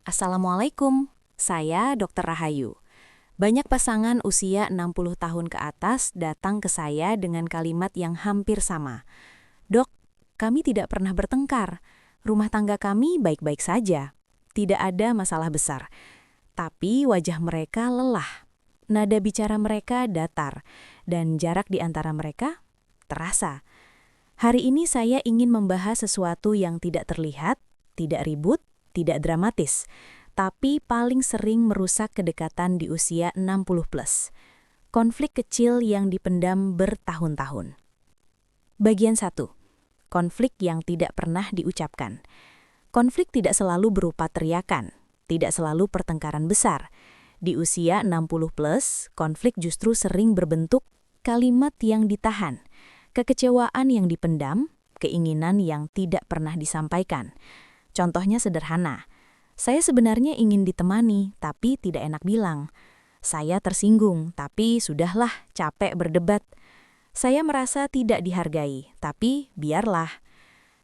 Assalamualaikum, saya Dr. Rahayu. Banyak pasangan usia 60 tahun ke atas datang ke saya dengan kalimat yang hampir sama. Dok, kami tidak pernah bertengkar. Rumah tangga kami baik-baik saja. Tidak ada masalah besar. Tapi wajah mereka lelah. Nada bicara mereka datar. Dan jarak di antara mereka terasa. Hari ini saya ingin membahas sesuatu yang tidak terlihat, tidak ribut, tidak dramatis, tapi paling sering merusak kedekatan di usia 60 plus. Konflik kecil yang dipendam bertahun-tahun. Bagian 1. Konflik yang tidak pernah diucapkan. Konflik tidak selalu berupa teriakan, tidak selalu pertengkaran besar. Di usia 60 plus, konflik justru sering berbentuk kalimat yang ditahan, kekecewaan yang dipendam, keinginan yang tidak pernah disampaikan. Contohnya sederhana, saya sebenarnya ingin ditemani, tapi tidak enak bilang. Saya tersinggung, tapi sudahlah capek berdebat. Saya merasa tidak dihargai, tapi biarlah.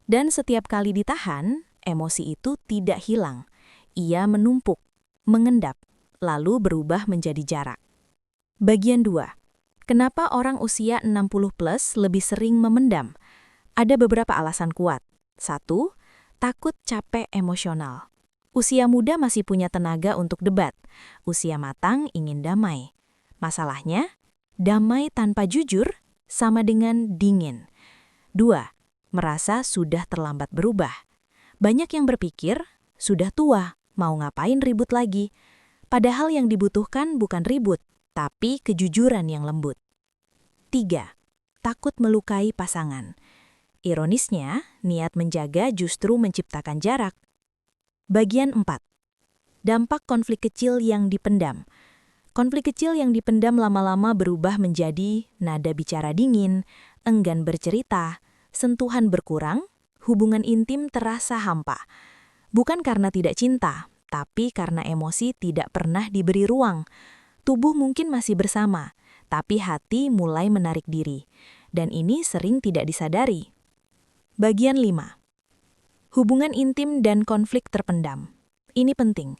Dan setiap kali ditahan, emosi itu tidak hilang. Ia menumpuk, mengendap, lalu berubah menjadi jarak. Bagian 2. Kenapa orang usia 60 plus lebih sering memendam? Ada beberapa alasan kuat. 1. Takut capek emosional. Usia muda masih punya tenaga untuk debat. Usia matang ingin damai. Masalahnya, damai tanpa jujur sama dengan dingin. 2. Merasa sudah terlambat berubah. Banyak yang berpikir, sudah tua, mau ngapain ribut lagi? Padahal yang dibutuhkan bukan ribut, tapi kejujuran yang lembut. 3. Takut melukai pasangan. Ironisnya, niat menjaga justru menciptakan jarak. Bagian 4. Dampak konflik kecil yang dipendam. Konflik kecil yang dipendam lama-lama berubah menjadi nada bicara dingin, enggan bercerita, sentuhan berkurang, hubungan intim terasa hampa. Bukan karena tidak cinta, tapi karena emosi tidak pernah diberi ruang. Tubuh mungkin masih bersama, tapi hati mulai menarik diri. Dan ini sering tidak disadari. Bagian 5. Hubungan intim dan konflik terpendam. Ini penting.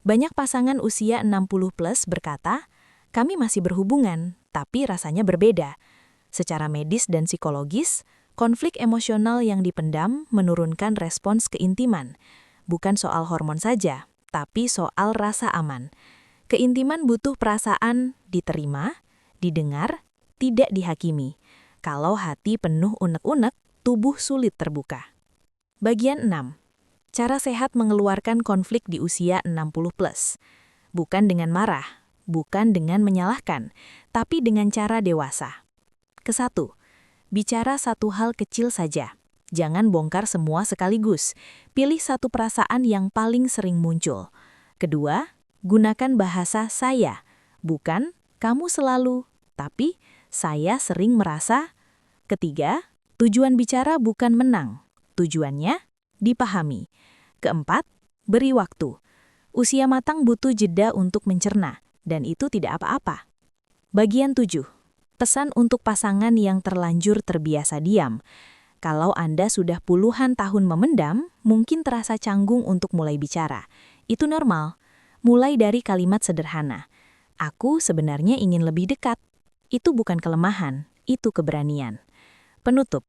Banyak pasangan usia 60 plus berkata, kami masih berhubungan, tapi rasanya berbeda. Secara medis dan psikologis, konflik emosional yang dipendam menurunkan respons keintiman. Bukan soal hormon saja, tapi soal rasa aman. Keintiman butuh perasaan diterima, didengar, tidak dihakimi. Kalau hati penuh unek-unek, tubuh sulit terbuka. Bagian 6. Cara sehat mengeluarkan konflik di usia 60 plus. Bukan dengan marah, bukan dengan menyalahkan, tapi dengan cara dewasa. Ke-1. Bicara satu hal kecil saja. Jangan bongkar semua sekaligus. Pilih satu perasaan yang paling sering muncul. Kedua, gunakan bahasa saya. Bukan kamu selalu, tapi saya sering merasa. Ketiga, tujuan bicara bukan menang. Tujuannya dipahami. Keempat, beri waktu. Usia matang butuh jeda untuk mencerna, dan itu tidak apa-apa. Bagian 7. Pesan untuk pasangan yang terlanjur terbiasa diam. Kalau Anda sudah puluhan tahun memendam, mungkin terasa canggung untuk mulai bicara. Itu normal. Mulai dari kalimat sederhana. Aku sebenarnya ingin lebih dekat. Itu bukan kelemahan, itu keberanian. Penutup.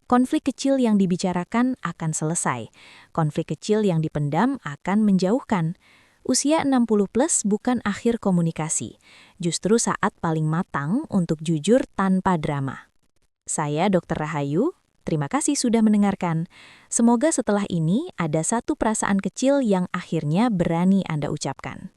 Konflik kecil yang dibicarakan akan selesai. Konflik kecil yang dipendam akan menjauhkan. Usia 60 plus bukan akhir komunikasi. Justru saat paling matang untuk jujur tanpa drama. Saya Dr. Rahayu, terima kasih sudah mendengarkan. Semoga setelah ini ada satu perasaan kecil yang akhirnya berani Anda ucapkan.